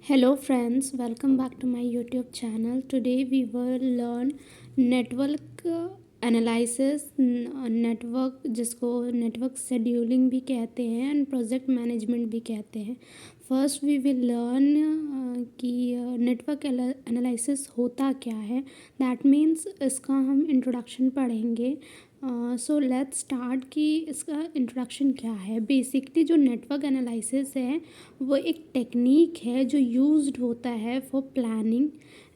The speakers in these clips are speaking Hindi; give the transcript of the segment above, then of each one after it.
Hello friends, welcome back to my YouTube channel. Today we will learn network analysis, network जिसको network scheduling भी कहते हैं and project management भी कहते हैं. First we will learn कि network analysis होता क्या है. That means इसका हम introduction पढ़ेंगे. सो लेट्स स्टार्ट कि इसका इंट्रोडक्शन क्या है. बेसिकली जो नेटवर्क एनालिसिस है वो एक टेक्निक है जो यूज्ड होता है for planning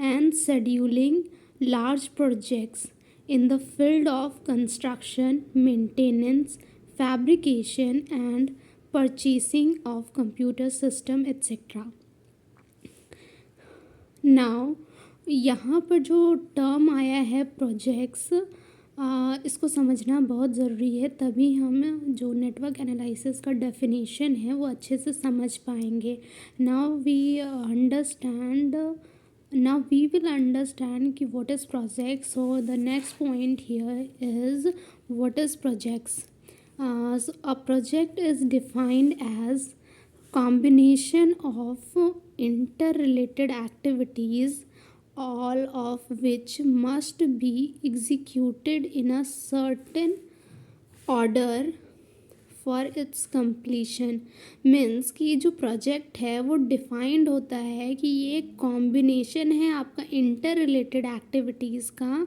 and scheduling large projects in the field of construction, maintenance, fabrication and purchasing of computer system etcetera. Now यहाँ पर जो टर्म आया है प्रोजेक्ट्स, इसको समझना बहुत ज़रूरी है, तभी हम जो नेटवर्क एनालिसिस का डेफिनेशन है वो अच्छे से समझ पाएंगे. नाउ वी विल अंडरस्टैंड कि what is project. So the next point here is what is projects. A project is defined as combination of interrelated activities, all of which must be executed in a certain order for its completion. Means कि जो प्रोजेक्ट है वो डिफाइंड होता है कि ये एक कॉम्बिनेशन है आपका इंटर रिलेटेड एक्टिविटीज़ का,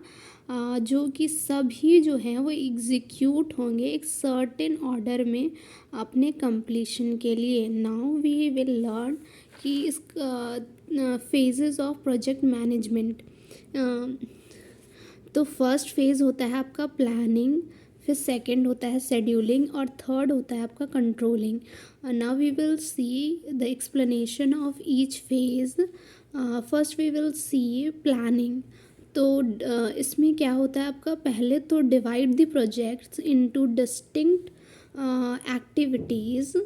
जो कि सभी जो हैं वो एग्जीक्यूट होंगे एक सर्टेन ऑर्डर में अपने कंप्लीशन के लिए. नाउ वी विल लर्न कि इस फेजेस ऑफ प्रोजेक्ट मैनेजमेंट. तो फर्स्ट फेज़ होता है आपका प्लानिंग, फिर सेकंड होता है शेड्यूलिंग और थर्ड होता है आपका controlling. Now we will see the explanation of each phase. First we will see planning. तो इसमें क्या होता है आपका, पहले तो divide the projects into distinct activities.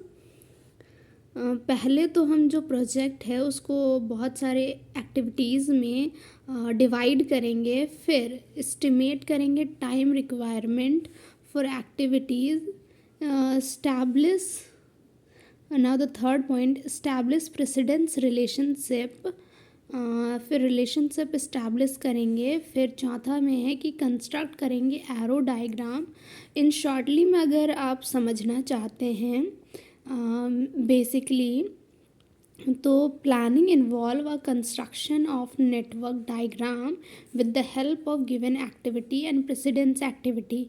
पहले तो हम जो प्रोजेक्ट है उसको बहुत सारे एक्टिविटीज़ में डिवाइड करेंगे, फिर एस्टिमेट करेंगे time requirement for activities. Establish. Now the third point, establish precedence relationship. फिर रिलेशनशिप इस्टेब्लिश करेंगे. फिर चौथा में है कि कंस्ट्रक्ट करेंगे एरो डायग्राम. इन शॉर्टली में अगर आप समझना चाहते हैं बेसिकली, तो planning involve a construction of network diagram with the help of given activity and precedence activity.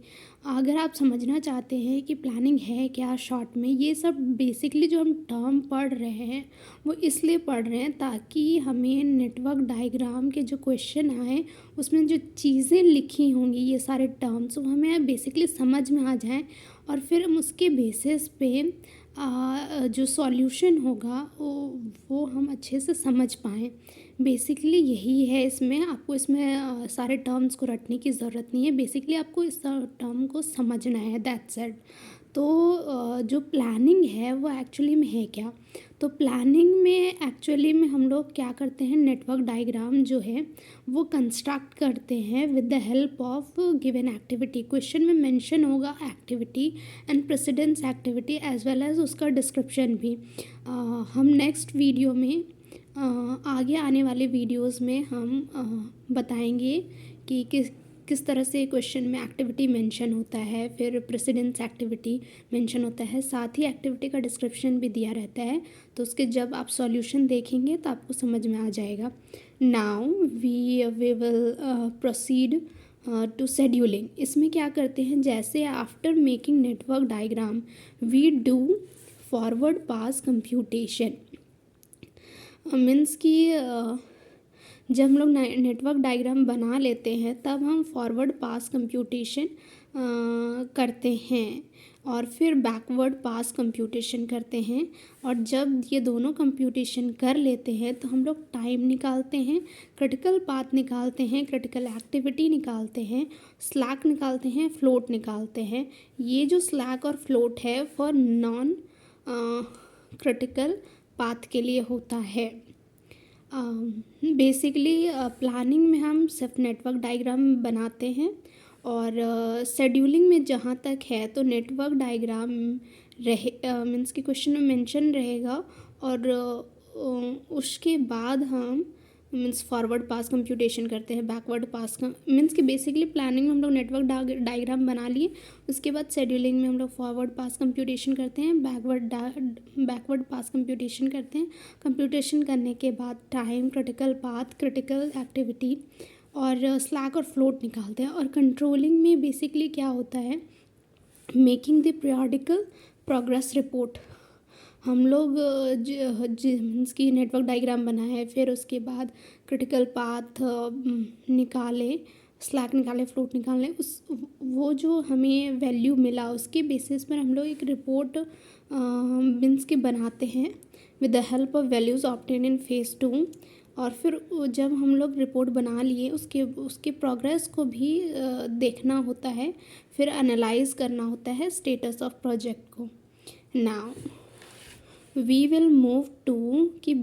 अगर आप समझना चाहते हैं कि प्लानिंग है क्या शॉर्ट में, ये सब बेसिकली जो हम टर्म पढ़ रहे हैं वो इसलिए पढ़ रहे हैं ताकि हमें नेटवर्क डायग्राम के जो क्वेश्चन आए उसमें जो चीज़ें लिखी होंगी ये सारे टर्म्स वो हमें बेसिकली समझ में आ जाएं और फिर हम उसके बेसिस पे जो सॉल्यूशन होगा वो हम अच्छे से समझ पाएँ. बेसिकली यही है इसमें. आपको इसमें सारे टर्म्स को रटने की ज़रूरत नहीं है, बेसिकली आपको इस टर्म को समझना है, दैट्स इट. तो जो प्लानिंग है वो एक्चुअली में है क्या. तो प्लानिंग में एक्चुअली में हम लोग क्या करते हैं, नेटवर्क डायग्राम जो है वो कंस्ट्रक्ट करते हैं with the help of given activity. Question में मेंशन होगा activity and precedence activity as well as उसका डिस्क्रिप्शन भी. हम नेक्स्ट वीडियो में आगे आने वाले वीडियोस में हम बताएंगे कि किस तरह से क्वेश्चन में एक्टिविटी मेंशन होता है, फिर प्रेसिडेंस एक्टिविटी मेंशन होता है, साथ ही एक्टिविटी का डिस्क्रिप्शन भी दिया रहता है. तो उसके जब आप सॉल्यूशन देखेंगे तो आपको समझ में आ जाएगा. Now we will proceed to scheduling. इसमें क्या करते हैं, जैसे after making network diagram we do forward pass computation. Means कि जब हम लोग नेटवर्क डायग्राम बना लेते हैं तब हम फॉरवर्ड पास कंप्यूटेशन करते हैं और फिर बैकवर्ड पास कंप्यूटेशन करते हैं. और जब ये दोनों कंप्यूटेशन कर लेते हैं तो हम लोग टाइम निकालते हैं, क्रिटिकल पाथ निकालते हैं, क्रिटिकल एक्टिविटी निकालते हैं, स्लैक निकालते हैं, फ्लोट निकालते हैं. ये जो स्लैक और फ्लोट है फॉर नॉन क्रिटिकल पाथ के लिए होता है. बेसिकली प्लानिंग में हम सिर्फ नेटवर्क डायग्राम बनाते हैं और शेड्यूलिंग में जहाँ तक है तो नेटवर्क डायग्राम मीन्स कि क्वेश्चन में मेंशन रहेगा और उसके बाद हम मीन्स फॉरवर्ड पास कंप्यूटेशन करते हैं, बैकवर्ड पास का मीन्स कि बेसिकली प्लानिंग में हम लोग नेटवर्क डायग्राम बना लिए, उसके बाद शेड्यूलिंग में हम लोग फॉरवर्ड पास कंप्यूटेशन करते हैं, बैकवर्ड पास कंप्यूटेशन करते हैं। कंप्यूटेशन करने के बाद time, critical path, critical activity और स्लैक और फ्लोट निकालते हैं। और कंट्रोलिंग में बेसिकली क्या होता है, making the periodical progress report. हम लोग मीन्स की नेटवर्क डायग्राम बनाए, फिर उसके बाद क्रिटिकल पाथ निकाले, स्लैक निकाले, फ्लोट निकाले, उस वो जो हमें वैल्यू मिला उसके बेसिस पर हम लोग एक रिपोर्ट मीन्स की बनाते हैं with the help of values obtain in phase 2। और फिर जब हम लोग रिपोर्ट बना लिए उसके प्रोग्रेस को भी देखना होता है, फिर एनालाइज करना होता है स्टेटस ऑफ प्रोजेक्ट को। Now we will move to कि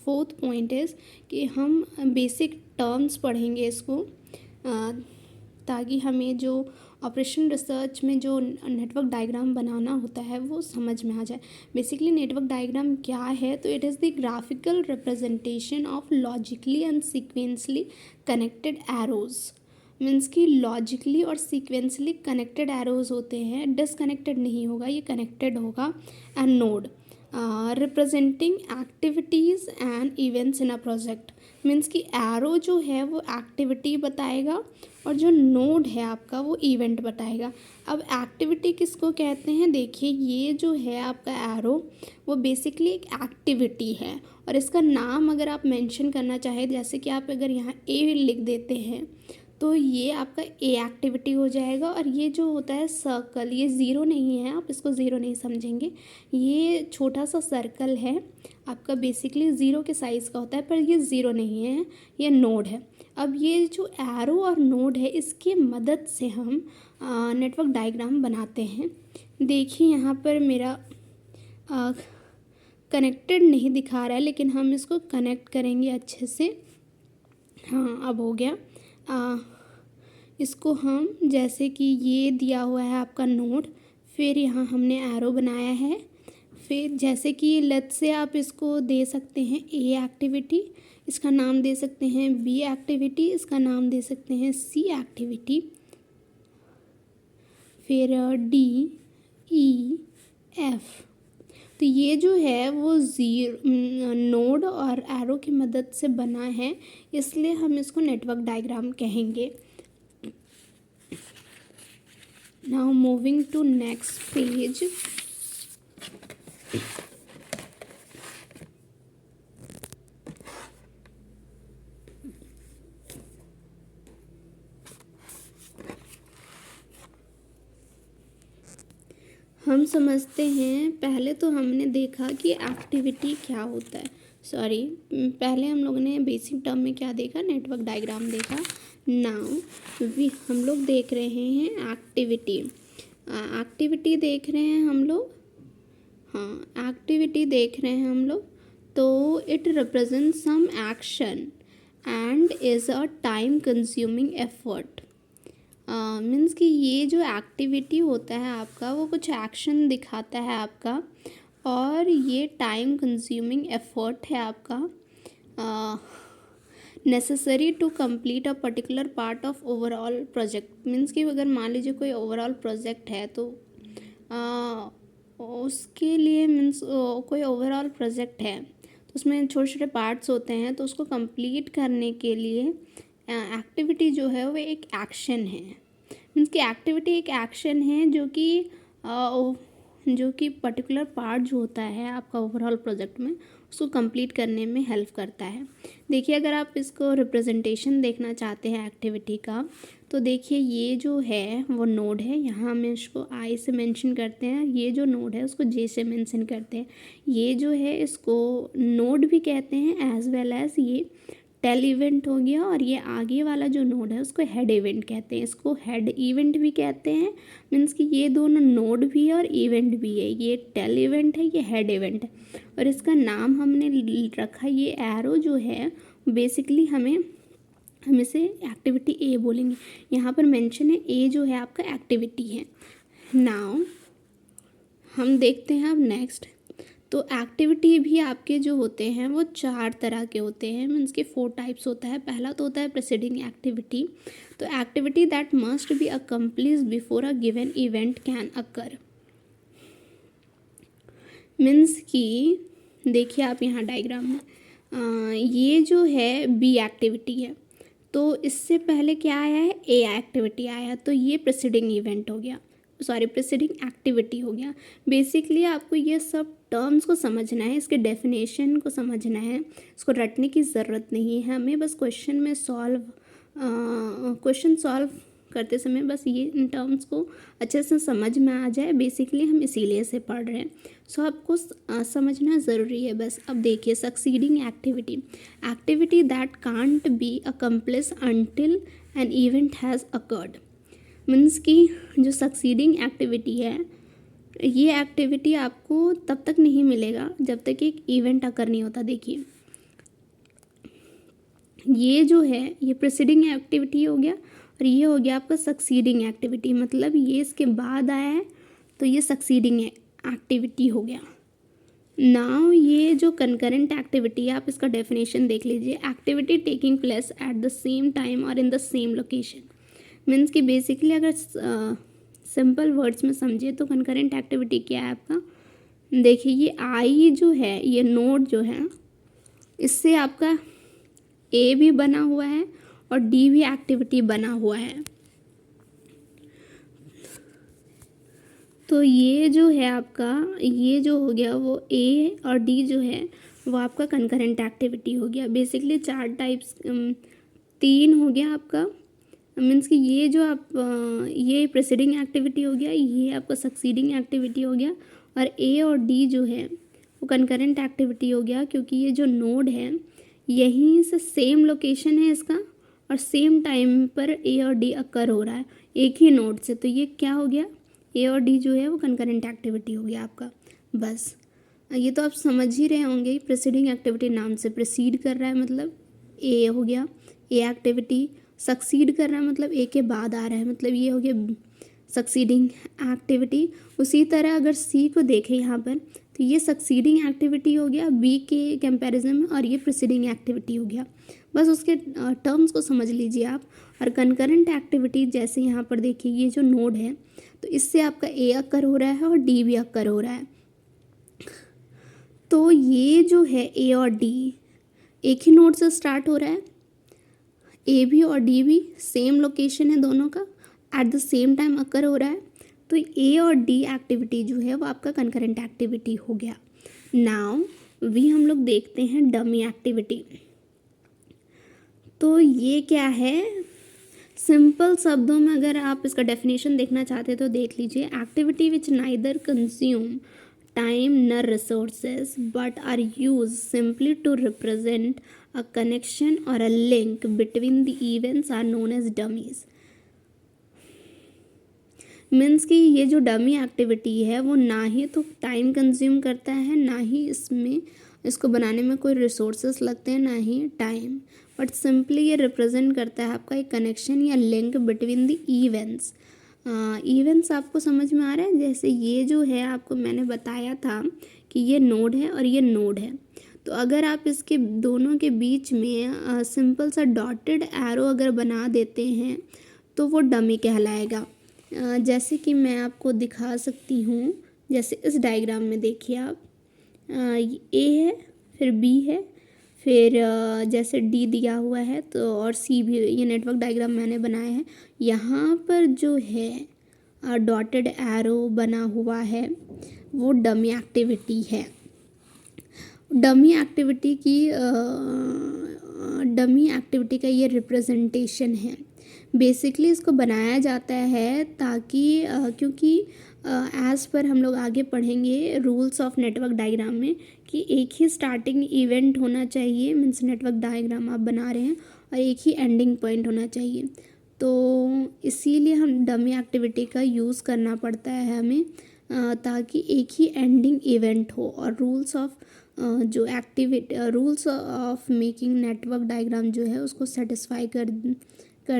फोर्थ पॉइंट इज़ कि हम बेसिक टर्म्स पढ़ेंगे इसको, ताकि हमें जो ऑपरेशन रिसर्च में जो नेटवर्क डायग्राम बनाना होता है वो समझ में आ जाए। बेसिकली नेटवर्क डायग्राम क्या है, तो it is the graphical representation of logically and sequentially connected arrows. Means कि लॉजिकली और सीक्वेंसली कनेक्टेड एरोज़ होते हैं, डिसकनेक्टेड नहीं होगा, ये कनेक्टेड होगा। And node representing activities and events in a project. Means कि एरो जो है वो एक्टिविटी बताएगा और जो नोड है आपका वो इवेंट बताएगा। अब एक्टिविटी किसको कहते हैं, देखिए ये जो है आपका एरो वो बेसिकली एक एक्टिविटी है, और इसका नाम अगर आप मेंशन करना चाहें, जैसे कि आप अगर यहाँ ए लिख देते हैं तो ये आपका ए एक्टिविटी हो जाएगा। और ये जो होता है सर्कल, ये ज़ीरो नहीं है, आप इसको ज़ीरो नहीं समझेंगे, ये छोटा सा सर्कल है आपका, बेसिकली ज़ीरो के साइज़ का होता है, पर ये ज़ीरो नहीं है, ये नोड है। अब ये जो एरो और नोड है इसकी मदद से हम नेटवर्क डायग्राम बनाते हैं। देखिए यहाँ पर मेरा कनेक्टेड नहीं दिखा रहा है, लेकिन हम इसको कनेक्ट करेंगे अच्छे से। हाँ, अब हो गया। इसको हम जैसे कि ये दिया हुआ है आपका नोड, फिर यहाँ हमने एरो बनाया है, फिर जैसे कि लेट्स से आप इसको दे सकते हैं ए एक्टिविटी, इसका नाम दे सकते हैं बी एक्टिविटी, इसका नाम दे सकते हैं सी एक्टिविटी, फिर डी ई एफ। तो ये जो है वो नोड और एरो की मदद से बना है, इसलिए हम इसको नेटवर्क डायग्राम कहेंगे। Now moving to next page. हम समझते हैं, पहले तो हमने देखा कि एक्टिविटी क्या होता है, पहले हम लोगों ने बेसिक टर्म में क्या देखा, नेटवर्क डायग्राम देखा। नाउ हम लोग देख रहे हैं एक्टिविटी। एक्टिविटी देख रहे हैं हम लोग, हाँ एक्टिविटी देख रहे हैं हम लोग। तो it represent some action and is a time consuming effort. Means कि ये जो एक्टिविटी होता है आपका वो कुछ एक्शन दिखाता है आपका, और ये टाइम कंज्यूमिंग एफर्ट है आपका, necessary to complete a particular part of overall project. Means कि अगर मान लीजिए कोई ओवरऑल प्रोजेक्ट है तो उसके लिए मीन्स कोई ओवरऑल प्रोजेक्ट है तो उसमें छोटे छोटे पार्ट्स होते हैं, तो उसको कंप्लीट करने के लिए एक्टिविटी जो है वो एक एक्शन है। मीन्स कि एक्टिविटी एक एक्शन है जो कि पर्टिकुलर पार्ट जो होता है आपका ओवरऑल प्रोजेक्ट में उसको कंप्लीट करने में हेल्प करता है। देखिए अगर आप इसको रिप्रेजेंटेशन देखना चाहते हैं एक्टिविटी का, तो देखिए ये जो है वो नोड है, यहाँ हम इसको आई से मेंशन करते हैं, ये जो नोड है उसको जे से मेंशन करते हैं। ये जो है इसको नोड भी कहते हैं एज वेल एज ये टेल इवेंट हो गया, और ये आगे वाला जो नोड है उसको हेड इवेंट कहते हैं, इसको हेड इवेंट भी कहते हैं। मीन्स कि ये दोनों नोड भी है और इवेंट भी है, ये टेल इवेंट है, ये हेड इवेंट है, और इसका नाम हमने रखा ये एरो जो है बेसिकली हम इसे एक्टिविटी ए बोलेंगे। यहाँ पर मेंशन है ए जो है आपका एक्टिविटी है। नाउ हम देखते हैं अब नेक्स्ट। तो एक्टिविटी भी आपके जो होते हैं वो 4 तरह के होते हैं, मीन्स के 4 टाइप्स होता है। पहला तो होता है प्रेसिडिंग एक्टिविटी। तो activity that must be accomplished before a given event can occur. Means कि देखिए आप यहाँ डायग्राम में ये जो है बी एक्टिविटी है, तो इससे पहले क्या आया है, ए एक्टिविटी आया है, तो ये प्रेसिडिंग इवेंट हो गया, सॉरी प्रेसिडिंग एक्टिविटी हो गया। बेसिकली आपको ये सब टर्म्स को समझना है, इसके डेफिनेशन को समझना है, इसको रटने की ज़रूरत नहीं है हमें, बस क्वेश्चन सॉल्व करते समय बस ये इन टर्म्स को अच्छे से समझ में आ जाए। बेसिकली हम इसीलिए इसे पढ़ रहे हैं, सो आपको समझना ज़रूरी है बस। अब देखिए succeeding activity, activity that can't be accomplish until an event has occurred. Means कि जो सक्सीडिंग एक्टिविटी है, ये एक्टिविटी आपको तब तक नहीं मिलेगा जब तक एक इवेंट अकर नहीं होता। देखिए ये जो है ये प्रेसिडिंग एक्टिविटी हो गया और ये हो गया आपका सक्सीडिंग एक्टिविटी, मतलब ये इसके बाद आया है तो ये सक्सीडिंग एक्टिविटी हो गया। नाउ ये जो कंकरेंट एक्टिविटी है, आप इसका डेफिनेशन देख लीजिए, activity taking place at the same time और in the same location. Means कि बेसिकली अगर सिंपल वर्ड्स में समझिए तो कंकरेंट एक्टिविटी क्या है आपका, देखिए ये आई जो है, ये नोड जो है, इससे आपका ए भी बना हुआ है और डी भी एक्टिविटी बना हुआ है। तो ये जो है आपका, ये जो हो गया वो ए और डी जो है वो आपका कंकरेंट एक्टिविटी हो गया। बेसिकली 4 टाइप्स, 3 हो गया आपका, मीन्स कि ये जो आप ये प्रेसिडिंग एक्टिविटी हो गया, ये आपका सक्सीडिंग एक्टिविटी हो गया, और ए और डी जो है वो कंकरेंट एक्टिविटी हो गया, क्योंकि ये जो नोड है यहीं से सेम लोकेशन है इसका और सेम टाइम पर ए और डी अकर हो रहा है एक ही नोड से, तो ये क्या हो गया, ए और डी जो है वो कंकरेंट एक्टिविटी हो गया आपका। बस ये तो आप समझ ही रहे होंगे, प्रेसिडिंग एक्टिविटी नाम से प्रेसीड कर रहा है मतलब ए हो गया, ए एक्टिविटी सक्सीड कर रहा है मतलब ए के बाद आ रहा है, मतलब ये हो गया सक्सीडिंग एक्टिविटी। उसी तरह अगर सी को देखें यहाँ पर तो ये सक्सीडिंग एक्टिविटी हो गया बी के कंपैरिजन में, और ये प्रेसिडिंग एक्टिविटी हो गया। बस उसके टर्म्स को समझ लीजिए आप। और कंकरेंट एक्टिविटी जैसे यहाँ पर देखिए ये जो नोड है तो इससे आपका ए अकर हो रहा है और डी भी अकर हो रहा है, तो ये जो है ए और डी एक ही नोड से स्टार्ट हो रहा है, ए भी और डी भी सेम लोकेशन है दोनों का, एट द सेम टाइम अकर हो रहा है, तो ए और डी एक्टिविटी जो है वो आपका कंकरेंट एक्टिविटी हो गया। नाउ भी हम लोग देखते हैं डमी एक्टिविटी। तो ये क्या है, सिंपल शब्दों में अगर आप इसका डेफिनेशन देखना चाहते हैं तो देख लीजिए, activity which neither consume time nor resources but are use simply to represent a connection और a link between the events are known as dummies. Means कि ये जो डमी एक्टिविटी है वो ना ही तो टाइम कंज्यूम करता है, ना ही इसमें इसको बनाने में कोई रिसोर्सेस लगते हैं, ना ही टाइम, बट सिंपली ये रिप्रेजेंट करता है आपका एक कनेक्शन या link between the events. Events आपको समझ में आ रहा है, जैसे ये जो है आपको मैंने बताया था कि ये नोड है और ये नोड है, तो अगर आप इसके दोनों के बीच में सिंपल सा डॉटेड एरो अगर बना देते हैं तो वो डमी कहलाएगा। जैसे कि मैं आपको दिखा सकती हूँ, जैसे इस डायग्राम में देखिए आप, ए है, फिर बी है, फिर जैसे डी दिया हुआ है तो और सी भी, ये नेटवर्क डायग्राम मैंने बनाया है। यहाँ पर जो है डॉटेड एरो बना हुआ है वो डमी एक्टिविटी है। डमी एक्टिविटी का ये रिप्रेजेंटेशन है। बेसिकली इसको बनाया जाता है ताकि क्योंकि एज़ पर हम लोग आगे पढ़ेंगे रूल्स ऑफ नेटवर्क डायग्राम में कि एक ही स्टार्टिंग इवेंट होना चाहिए, मीन्स नेटवर्क डायग्राम आप बना रहे हैं, और एक ही एंडिंग पॉइंट होना चाहिए, तो इसीलिए हम डमी एक्टिविटी का यूज़ करना पड़ता है हमें, ताकि एक ही एंडिंग इवेंट हो। और rules of making network diagram जो है उसको सेटिस्फाई कर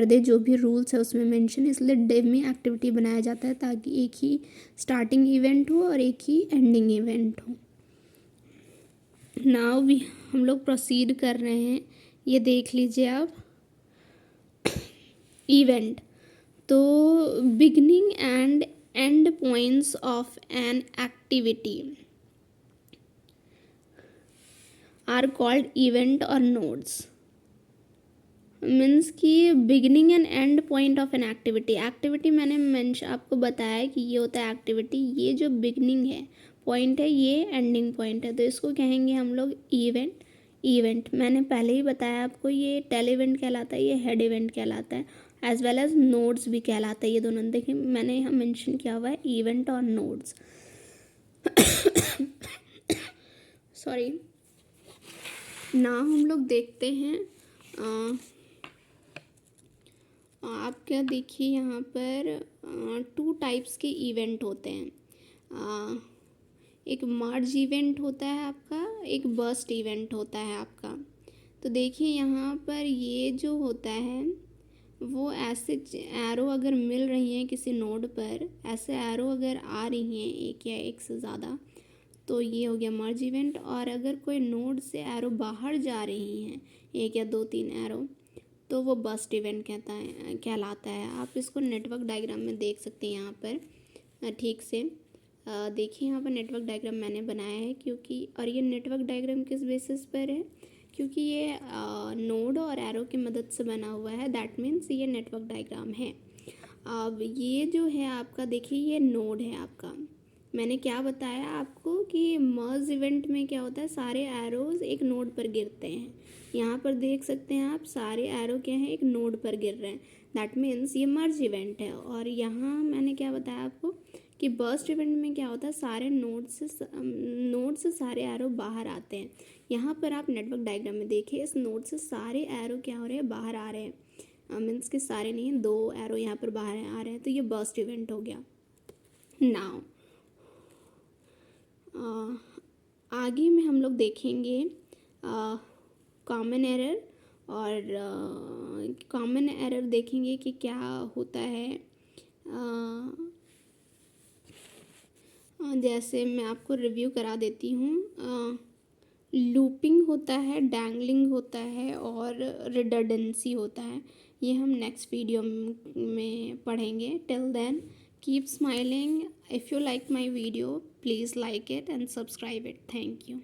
दे, जो भी रूल्स है उसमें मेंशन, इसलिए डमी एक्टिविटी बनाया जाता है ताकि एक ही स्टार्टिंग इवेंट हो और एक ही एंडिंग इवेंट हो। नाउ भी हम लोग प्रोसीड कर रहे हैं, ये देख लीजिए आप। इवेंट, तो beginning and end points of an activity are called event और नोड्स। मीन्स कि beginning and end point of an activity मैंने आपको बताया कि ये होता है एक्टिविटी, ये जो बिगिनिंग है पॉइंट है, ये एंडिंग पॉइंट है, तो इसको कहेंगे हम लोग इवेंट मैंने पहले ही बताया आपको, ये टेल इवेंट कहलाता है, ये हेड इवेंट कहलाता है, एज वेल एज नोड्स भी कहलाता है। ये दोनों देखिए मैंने यहाँ मेंशन किया हुआ है इवेंट और नोड्स। सॉरी। ना हम लोग देखते हैं आप क्या देखिए यहाँ पर 2 टाइप्स के इवेंट होते हैं। एक मर्ज इवेंट होता है आपका, एक बर्स्ट इवेंट होता है आपका। तो देखिए यहाँ पर ये जो होता है वो ऐसे एरो अगर मिल रही हैं किसी नोड पर, ऐसे एरो अगर आ रही हैं एक या एक से ज़्यादा, तो ये हो गया मर्ज इवेंट। और अगर कोई नोड से एरो बाहर जा रही हैं, एक या 2-3 एरो, तो वो बस्ट इवेंट कहलाता है। आप इसको नेटवर्क डायग्राम में देख सकते हैं यहाँ पर ठीक से। देखिए यहाँ पर नेटवर्क डायग्राम मैंने बनाया है, क्योंकि और ये नेटवर्क डायग्राम किस बेसिस पर है, क्योंकि ये नोड और एरो की मदद से बना हुआ है, दैट मीन्स ये नेटवर्क डायग्राम है। अब ये जो है आपका, देखिए ये नोड है आपका। मैंने क्या बताया आपको कि मर्ज इवेंट में क्या होता है, सारे एरोज एक नोड पर गिरते हैं। यहाँ पर देख सकते हैं आप, सारे एरो क्या हैं, एक नोड पर गिर रहे हैं, दैट मीन्स ये मर्ज इवेंट है। और यहाँ मैंने क्या बताया आपको कि बर्स्ट इवेंट में क्या होता है, सारे नोड से सारे एरो बाहर आते हैं। यहाँ पर आप नेटवर्क डायग्राम में देखिए, इस नोड से सारे एरो क्या हो रहे हैं, बाहर आ रहे हैं। मीन्स कि सारे नहीं, 2 एरो यहाँ पर बाहर आ रहे हैं, तो ये बर्स्ट इवेंट हो गया। नाउ आगे में हम लोग देखेंगे कॉमन एरर, और कॉमन एरर देखेंगे कि क्या होता है। जैसे मैं आपको रिव्यू करा देती हूँ, लूपिंग होता है, डैंगलिंग होता है और रिडंडेंसी होता है। ये हम नेक्स्ट वीडियो में पढ़ेंगे। Till then keep smiling. If you like my video please like it and subscribe it. Thank you.